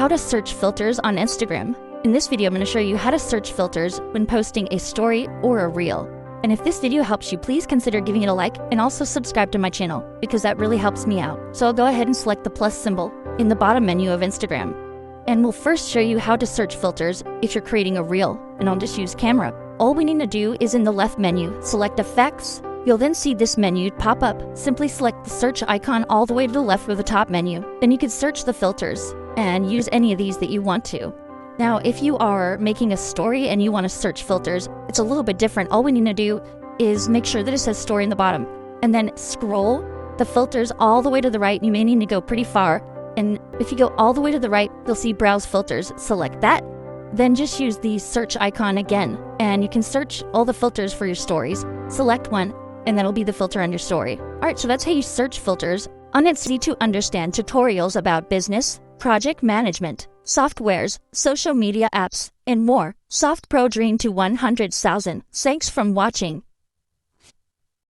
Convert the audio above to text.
how to search filters on Instagram. In this video, I'm going to show you how to search filters when posting a story or a reel. And if this video helps you, please consider giving it a like and also subscribe to my channel because that really helps me out. So I'll go ahead and select the plus symbol in the bottom menu of Instagram. And we'll first show you how to search filters if you're creating a reel, and I'll just use camera. All we need to do is in the left menu, select effects. You'll then see this menu pop up. Simply select the search icon all the way to the left of the top menu. Then you can search the filters and use any of these that you want to. Now, if you are making a story and you want to search filters, it's a little bit different. All we need to do is make sure that it says story in the bottom and then scroll the filters all the way to the right. You may need to go pretty far. And if you go all the way to the right, you'll see browse filters. Select that. Then just use the search icon again. And you can search all the filters for your stories. Select one, and that'll be the filter on your story. All right, so that's how you search filters on its easy to understand tutorials about business, project management, softwares, social media apps, and more. Softpro dream to 100,000. Thanks for watching.